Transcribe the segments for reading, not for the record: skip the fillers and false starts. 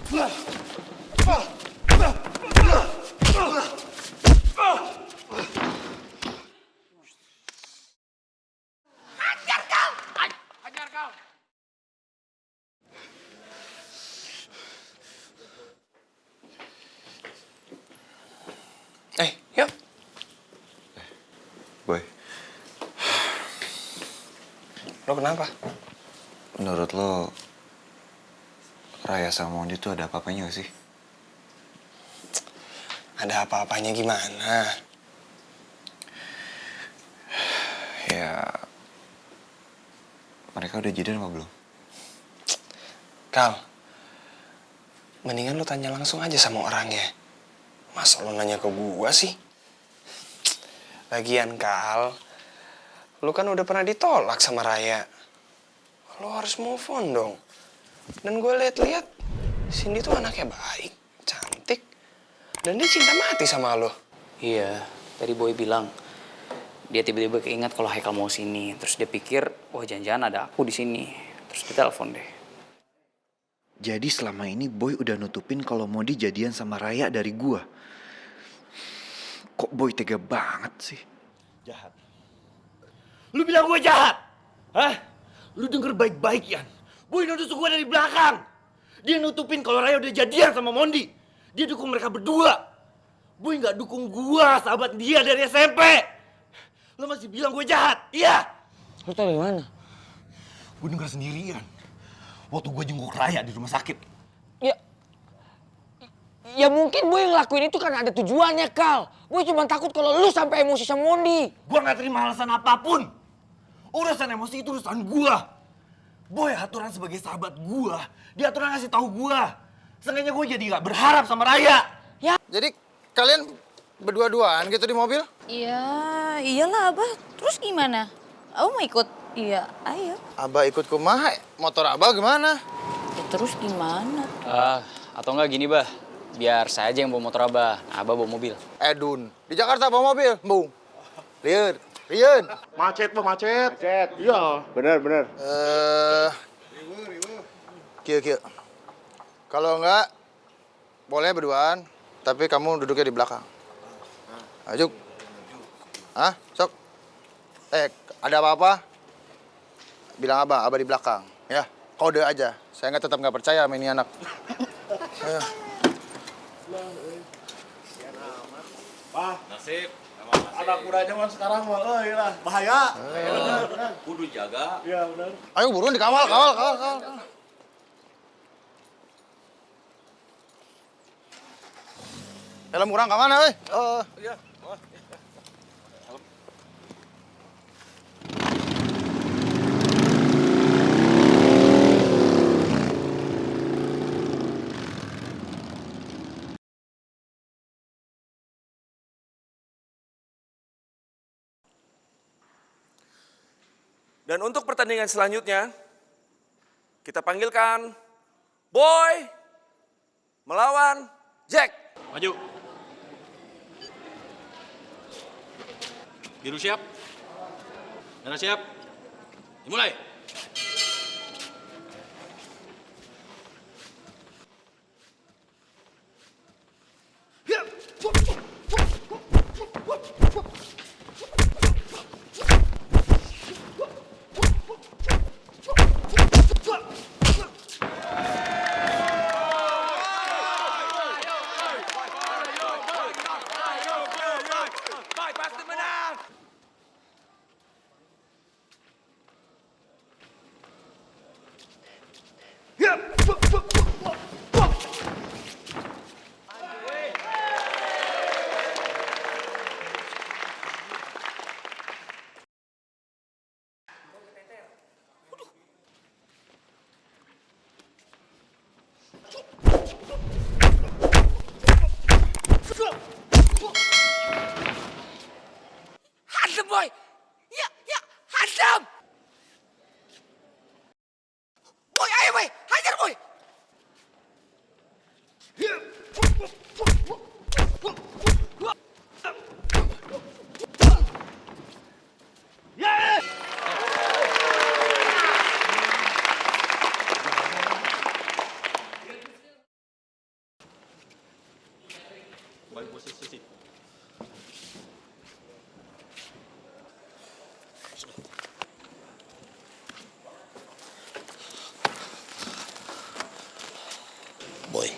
Hajar kau! Yuk. Boy, Lo kenapa? menurut lo Raya sama Mondi tuh ada apa-apanya gak sih? Ada apa-apanya gimana? Ya, mereka udah jadian apa belum? Kal, mendingan lo tanya langsung aja sama orangnya. Masa lo nanya ke gua sih? Lagian Kal, lo kan udah pernah ditolak sama Raya. Lo harus move on dong. Dan gue liat-liat, Cindy tuh anaknya baik, cantik, dan dia cinta mati sama lo. Iya, tadi Boy bilang dia tiba-tiba keinget kalau Haikal mau sini. Terus dia pikir, wah jangan-jangan ada aku di sini. Terus dia telepon deh. Jadi selama ini Boy udah nutupin kalau Mondi jadian sama Raya dari gua. Kok Boy tega banget sih? Jahat. Lu bilang gue jahat? Hah? Lu denger baik-baik, Yan. Boy nusuk gue dari belakang. Dia nutupin kalau Raya udah jadian sama Mondi. Dia dukung mereka berdua. Boy nggak dukung gua, sahabat dia dari SMP. Lu masih bilang gue jahat? Iya. Lo tau dari mana? Gue denger sendirian. Waktu gue jenguk Raya di rumah sakit. Ya mungkin Boy ngelakuin itu karena ada tujuannya, Kal. Boy cuma takut kalau lu sampai emosi sama Mondi. Gue nggak terima alasan apapun. Urusan emosi itu urusan gue. Boy aturan sebagai sahabat gue. Dia aturan ngasih tahu gue. Seenggaknya gue jadi nggak berharap sama Raya. Jadi kalian berdua-duaan gitu di mobil? Iya, iyalah Abah. Terus gimana? Abah mau ikut? Iya, ayo. Abah ikut kumaha? Motor Abah gimana? Ya, terus gimana? Atau enggak gini, Bah. Biar saya aja yang bawa motor Abah. Abah bawa mobil. Edun. Di Jakarta bawa mobil, Bung. Rian. Macet, Pak, macet. Macet. Iya. Benar. Kieu. Kalau enggak, boleh berduaan, tapi kamu duduknya di belakang. Ayo. Hah? Sok. Ada apa-apa? Bilang Abah di belakang. Ya, kode aja. Saya tetap nggak percaya sama ini anak. Ayo. Nasib. Anak muda zaman sekarang mah, lah bahaya. Kudu jaga. Iya, benar. Ayo buruan dikawal. Helm kurang ke mana, weh? Iya. Dan untuk pertandingan selanjutnya, kita panggilkan Boy melawan Jack. Maju. Biru siap. Merah siap. Dimulai. Boy pasti menang. Hantem, Boy! Ya, hantem! Boy, ayo, Boy! Hajar, Boy! Boy,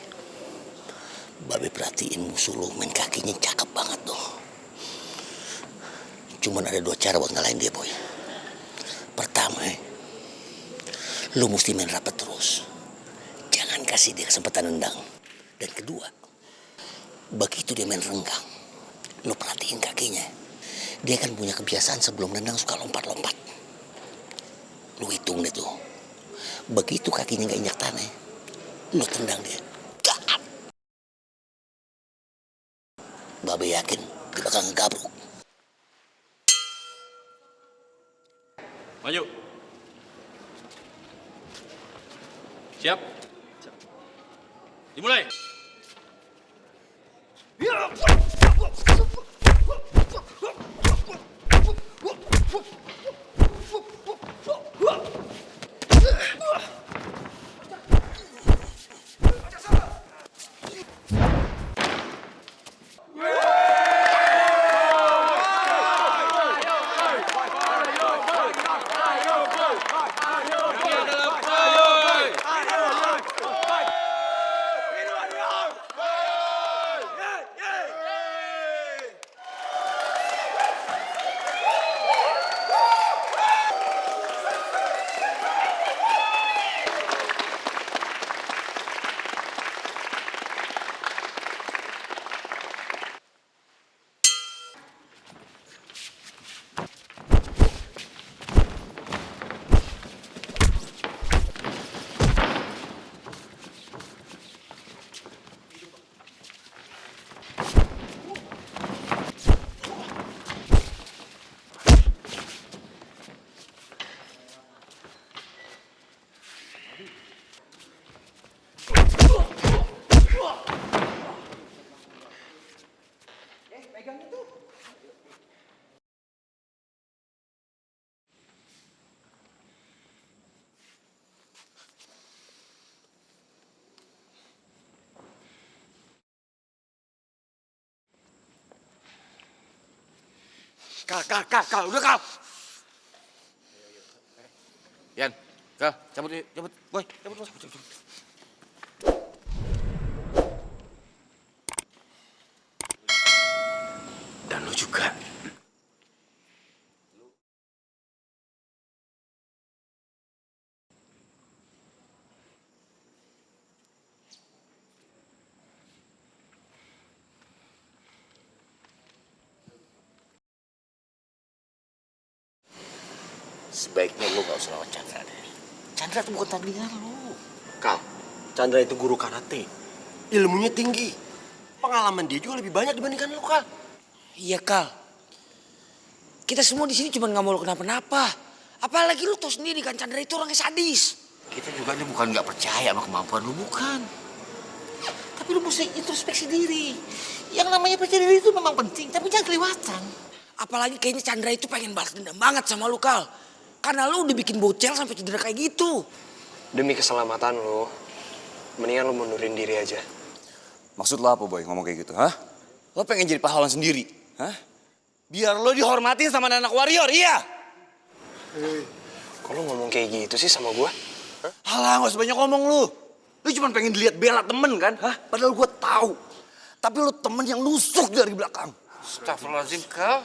Babe perhatiin musuh lu main kakinya cakep banget tuh. Cuman ada 2 cara buat ngalahin dia, Boy. Pertama, lu mesti main rapat terus. Jangan kasih dia kesempatan nendang. Dan kedua, begitu dia main renggang, lu perhatiin kakinya. Dia kan punya kebiasaan sebelum nendang suka lompat-lompat. Lu hitung deh tuh. Begitu kakinya gak injak tanah, lu tendang dia. Gak. Babe yakin dia bakal ngegabruk. Maju. Siap. Dimulai. Kal, udah Kal. Yan, Kal, cabut, boy, cabut. Dan lu juga. Sebaiknya lu gak usah lawan Chandra deh. Chandra tuh bukan tandingan lu. Kal, Chandra itu guru karate. Ilmunya tinggi. Pengalaman dia juga lebih banyak dibandingkan lu, Kal. Iya, Kal. Kita semua di sini cuma nggak mau lu kenapa-napa. Apalagi lu tau sendiri kan Chandra itu orangnya sadis. Kita juga nih bukan gak percaya sama kemampuan lu, bukan. Tapi lu mesti introspeksi diri. Yang namanya percaya diri itu memang penting, tapi jangan kelewatan. Apalagi kayaknya Chandra itu pengen balas dendam banget sama lu, Kal. Karena lu udah bikin bocel sampai cedera kayak gitu. Demi keselamatan lu, mendingan lu mundurin diri aja. Maksud lo apa, Boy, ngomong kayak gitu, hah? Lo pengen jadi pahlawan sendiri, hah? Biar lo dihormatin sama anak warrior, iya? Kok lu ngomong kayak gitu sih sama gua? Alah, gak usah banyak ngomong lu. Lu cuma pengen dilihat bela temen kan, hah? Padahal gua tahu. Tapi lu temen yang nusuk dari belakang. Astagfirullahaladzim, Kal.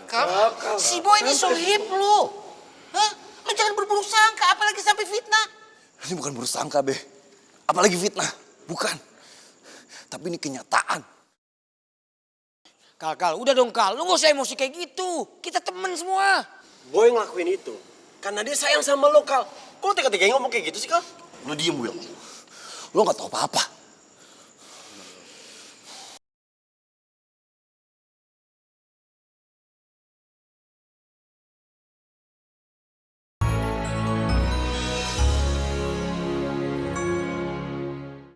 Si Boy ini sohib lu. Hah? Lu jangan berburu sangka, apalagi sampai fitnah. Ini bukan bersangka, Be. Apalagi fitnah. Bukan. Tapi ini kenyataan. Kal, udah dong Kal. Lu gak usah emosi kayak gitu. Kita temen semua. Boy ngelakuin itu karena dia sayang sama lo, Kal. Kok tega-teganya ngomong kayak gitu sih, Kal? Lo diem, Will. Lo gak tahu apa-apa.